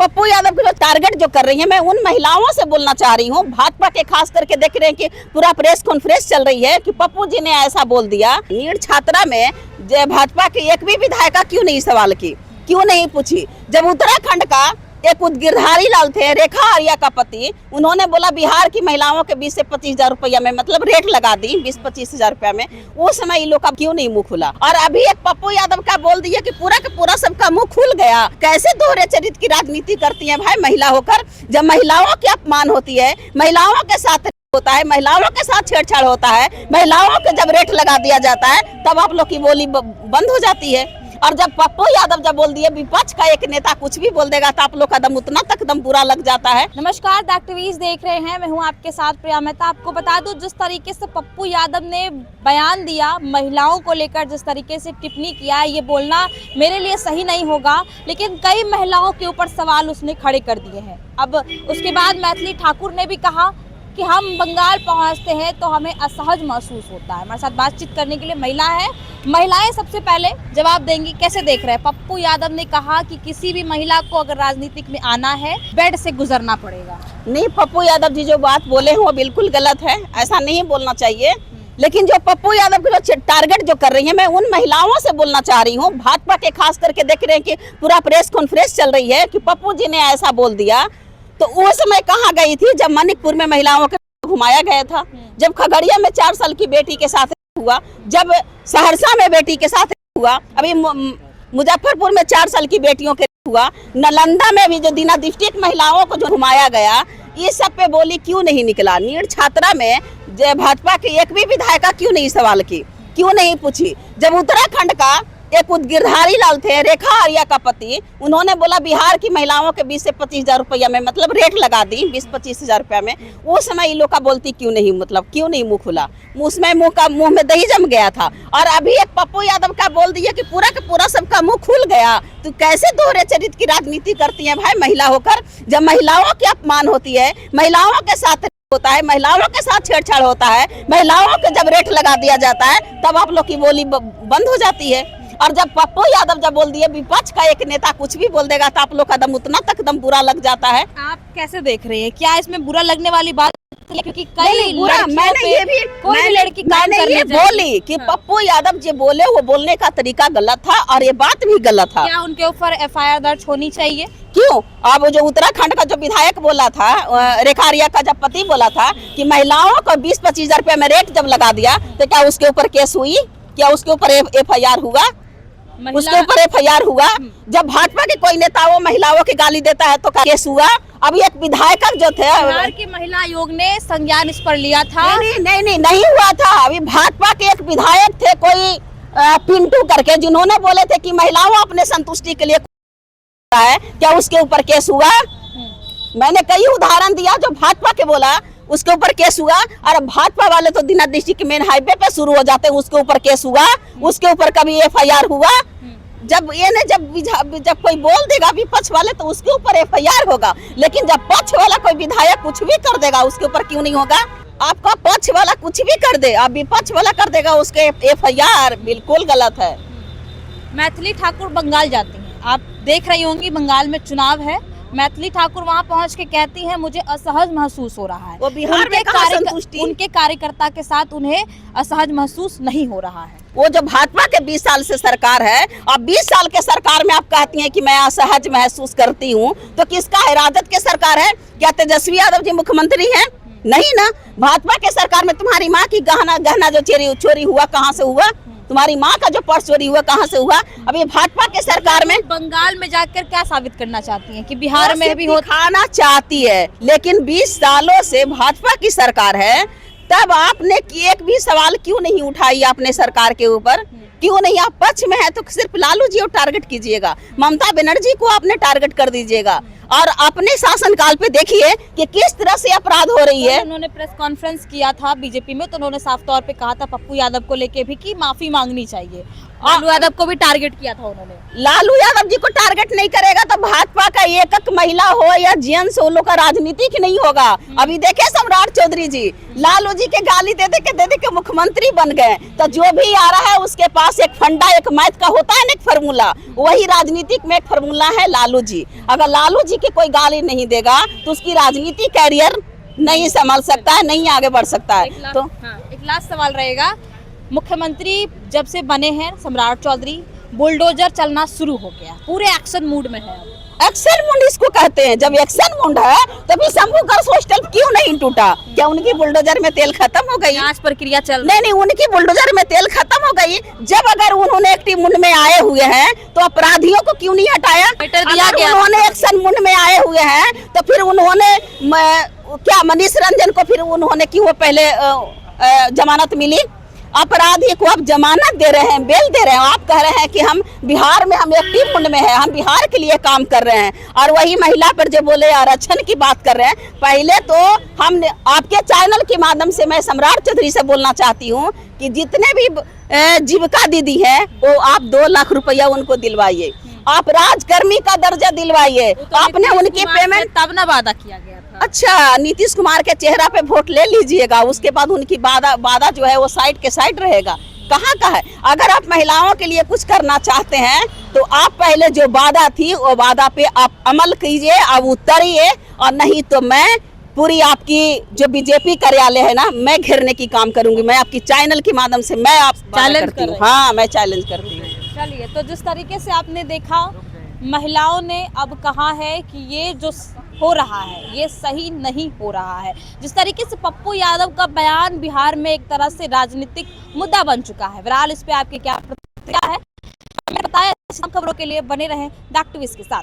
पप्पू यादव को जो टारगेट जो कर रही है, मैं उन महिलाओं से बोलना चाह रही हूँ, भाजपा के खास करके देख रहे हैं कि पूरा प्रेस कॉन्फ्रेंस चल रही है कि पप्पू जी ने ऐसा बोल दिया। नीट छात्रा में भाजपा की एक भी विधायिका क्यों नहीं सवाल की, क्यों नहीं पूछी? जब उत्तराखंड का एक गिरधारी लाल थे, रेखा आर्या का पति, उन्होंने बोला बिहार की महिलाओं के 20 से 25 हजार रुपया में, मतलब रेट लगा दी 20-25 हजार रुपया में, उस समय इन लोग का क्यों नहीं मुंह खुला? और अभी एक पप्पू यादव का बोल दिया कि पूरा का पूरा सबका मुंह खुल गया। कैसे दोहरे चरित्र की राजनीति करती है भाई महिला होकर? जब महिलाओं की अपमान होती है, महिलाओं के साथ होता है, महिलाओं के साथ छेड़छाड़ होता है, महिलाओं के जब रेट लगा दिया जाता है, तब आप लोग की बोली बंद हो जाती है। और जब पप्पू यादव जब बोल दिए विपक्ष का एक नेता कुछ भी बोल देगा तो आप लोग का दम उतना तक दम बुरा लग जाता है। नमस्कार, द एक्टिविस्ट देख रहे हैं, मैं हूं आपके साथ प्रिया मेहता। आपको बता दूं, जिस तरीके से पप्पू यादव ने बयान दिया, महिलाओं को लेकर जिस तरीके से टिप्पणी किया, ये बोलना मेरे लिए सही नहीं होगा, लेकिन कई महिलाओं के ऊपर सवाल उसने खड़े कर दिए हैं। अब उसके बाद मैथिली ठाकुर ने भी कहा कि हम बंगाल पहुंचते हैं तो हमें असहज महसूस होता है। हमारे साथ बातचीत करने के लिए महिला है, महिलाएं सबसे पहले जवाब देंगी। कैसे देख रहे हैं? पप्पू यादव ने कहा कि किसी भी महिला को अगर राजनीतिक में आना है, बेड से गुजरना पड़ेगा। नहीं, पप्पू यादव जी जो बात बोले हैं वो बिल्कुल गलत है, ऐसा नहीं बोलना चाहिए। लेकिन जो पप्पू यादव को जो टारगेट जो कर रही है, मैं उन महिलाओं से बोलना चाह रही हूँ, भाजपा के खास करके देख रहे हैं कि पूरा प्रेस कॉन्फ्रेंस चल रही है कि पप्पू जी ने ऐसा बोल दिया। तो उस समय कहाँ गई थी जब मणिपुर में महिलाओं को घुमाया गया था, जब खगड़िया में 4 साल की बेटी के साथ हुआ, जब सहरसा में बेटी के साथ हुआ, अभी मुजफ्फरपुर में 4 साल की बेटियों के हुआ, नालंदा में भी जो दीना डिस्ट्रिक्ट महिलाओं को जो घुमाया गया, ये सब पे बोली क्यों नहीं निकला? नीट छात्रा में भाजपा की एक भी विधायिका क्यों नहीं सवाल की, क्यों नहीं पूछी? जब उत्तराखंड का एक गिरधारी लाल थे, रेखा आर्या का पति, उन्होंने बोला बिहार की महिलाओं के 20 से 25 हजार रुपया में, मतलब रेट लगा दी 20-25 हजार रुपया में, उस समय इन लोग का बोलती क्यों नहीं, मतलब क्यों नहीं मुंह खुला? उसमें मुंह में दही जम गया था। और अभी एक पप्पू यादव का बोल दिया कि पूरा का पूरा सबका मुंह खुल गया। तो कैसे दोहरे चरित्र की राजनीति करती है भाई महिला होकर? जब महिलाओं की अपमान होती है, महिलाओं के साथ होता है, महिलाओं के साथ छेड़छाड़ होता है, महिलाओं के जब रेट लगा दिया जाता है, तब आप लोग की बोली बंद हो जाती है। और जब पप्पू यादव जब बोल दिए विपक्ष का एक नेता कुछ भी बोल देगा तो आप लोग का दम उतना तक दम बुरा लग जाता है। आप कैसे देख रहे हैं? क्या इसमें बुरा लगने वाली बात? क्योंकि कई मैंने ये बोली कि पप्पू यादव जो बोले वो बोलने का तरीका गलत था और ये बात भी गलत था। क्या उनके ऊपर FIR दर्ज होनी चाहिए? क्यों? अब जो उत्तराखंड का जो विधायक बोला था, रेखा आर्या का जब पति बोला था कि महिलाओं को 20-25 हजार रुपया में रेट जब लगा दिया, तो क्या उसके ऊपर केस हुई? क्या उसके ऊपर FIR हुआ? उसके ऊपर FIR हुआ? जब भाजपा के कोई नेता वो महिलाओं की गाली देता है तो क्या केस हुआ? अभी एक विधायक जो थे, बिहार के महिला आयोग ने संज्ञान इस पर लिया था। नहीं हुआ था। अभी भाजपा के एक विधायक थे कोई पिंटू करके, जिन्होंने बोले थे कि महिलाओं अपने संतुष्टि के लिए है, क्या उसके ऊपर केस हुआ? मैंने कई उदाहरण दिया जो भाजपा के बोला, उसके ऊपर केस हुआ। और भाजपा वाले तो दीना डिस्ट्रिक्ट मेन हाईवे पे शुरू हो जाते हैं, उसके ऊपर केस हुआ, उसके ऊपर कभी FIR हुआ? जब जब कोई बोल देगा विपक्ष वाले तो उसके ऊपर FIR होगा, लेकिन जब पक्ष वाला कोई विधायक कुछ भी कर देगा उसके ऊपर क्यों नहीं होगा? आपका पक्ष वाला कुछ भी कर दे, आप विपक्ष वाला कर देगा, उसके FIR बिल्कुल गलत है। मैथिली ठाकुर बंगाल जाती हैं, आप देख रही होंगी, बंगाल में चुनाव है। मैथिली ठाकुर वहां पहुंच के कहती हैं मुझे असहज महसूस हो रहा है। वो बिहार में उनके कार्यकर्ता के साथ उन्हें असहज महसूस नहीं हो रहा है। वो जो भाजपा के 20 साल से सरकार है और 20 साल के सरकार में आप कहती हैं कि मैं असहज महसूस करती हूँ, तो किसका है? राजद के सरकार है क्या? तेजस्वी यादव जी मुख्यमंत्री हैं? नहीं ना। भाजपा के सरकार में तुम्हारी माँ की गहना जो चोरी हुआ कहाँ से हुआ? तुम्हारी माँ का जो पर्स चोरी हुआ कहाँ से हुआ? अभी भाजपा के सरकार में बंगाल में जाकर क्या साबित करना चाहती हैं कि बिहार में भी खाना चाहती है, लेकिन 20 सालों से भाजपा की सरकार है, तब आपने एक भी सवाल क्यों नहीं उठाई अपने सरकार के ऊपर? क्यों नहीं? आप पक्ष में है तो सिर्फ लालू जी को टारगेट कीजिएगा, ममता बनर्जी को आपने टारगेट कर दीजिएगा, और अपने शासनकाल पे देखिए कि किस तरह से अपराध हो रही है। उन्होंने प्रेस कॉन्फ्रेंस किया था बीजेपी में, तो उन्होंने साफ तौर पे कहा था पप्पू यादव को लेके भी कि माफी मांगनी चाहिए, लालू यादव को भी टारगेट किया था उन्होंने। लालू यादव जी को टारगेट नहीं करेगा तो भाजपा का एक एक महिला हो या जेंट्स हो, लोग का राजनीतिक नहीं होगा। अभी देखे सम्राट चौधरी जी लालू जी के गाली दे दे के मुख्यमंत्री बन गए। तो जो भी आ रहा है उसके पास एक फंडा, एक मैथ का होता है ना, एक फार्मूला, वही राजनीतिक में एक फार्मूला है लालू जी। अगर लालू जी के कोई गाली नहीं देगा तो उसकी राजनीति कैरियर नहीं संभाल सकता है, नहीं आगे बढ़ सकता है। तो एक लास्ट सवाल रहेगा, मुख्यमंत्री जब से बने हैं सम्राट चौधरी, बुलडोजर चलना शुरू हो गया, पूरे एक्शन मूड में है। एक्शन मूड इसको कहते हैं। जब एक्शन मूड है तो फिर शंभू गर्ल्स हॉस्टल क्यों नहीं टूटा? क्या उनकी बुलडोजर में तेल खत्म हो गई? जांच प्रक्रिया चल नहीं, उनकी बुलडोजर में तेल खत्म हो गई। जब अगर उन्होंने एक्टिव मूड में आए हुए हैं तो अपराधियों को क्यों नहीं हटाया? अगर उन्होंने एक्शन मूड में आए हुए हैं तो फिर उन्होंने क्या मनीष रंजन को फिर उन्होंने क्यों पहले जमानत मिली? अपराधी को आप जमानत दे रहे हैं, बेल दे रहे हैं। आप कह रहे हैं कि हम बिहार में हम एक्टिव मूड में हैं, हम बिहार के लिए काम कर रहे हैं, और वही महिला पर जो बोले आरक्षण की बात कर रहे हैं। पहले तो हम आपके चैनल के माध्यम से मैं सम्राट चौधरी से बोलना चाहती हूँ कि जितने भी जीविका दीदी है वो आप 2 लाख रुपया उनको दिलवाइए, आप राजकर्मी का दर्जा दिलवाइए। आपने उनकी पेमेंट तब ना वादा किया गया था। अच्छा, नीतीश कुमार के चेहरा पे वोट ले लीजिएगा, उसके बाद उनकी वादा जो है वो साइड के साइड रहेगा। कहाँ का है? अगर आप महिलाओं के लिए कुछ करना चाहते हैं तो आप पहले जो वादा थी वो वादा पे आप अमल कीजिए, आप उतरिए, और नहीं तो मैं पूरी आपकी जो बीजेपी कार्यालय है ना, मैं घेरने की काम करूंगी। मैं आपकी चैनल के माध्यम से मैं आप चैलेंज करती हूँ। हाँ, मैं चैलेंज करती हूँ। चलिए, तो जिस तरीके से आपने देखा, महिलाओं ने अब कहा है कि ये जो हो रहा है ये सही नहीं हो रहा है। जिस तरीके से पप्पू यादव का बयान बिहार में एक तरह से राजनीतिक मुद्दा बन चुका है। फिलहाल इस पे आपकी क्या प्रतिक्रिया है हमें बताएं। खबरों के लिए बने रहें द एक्टिविस्ट के साथ।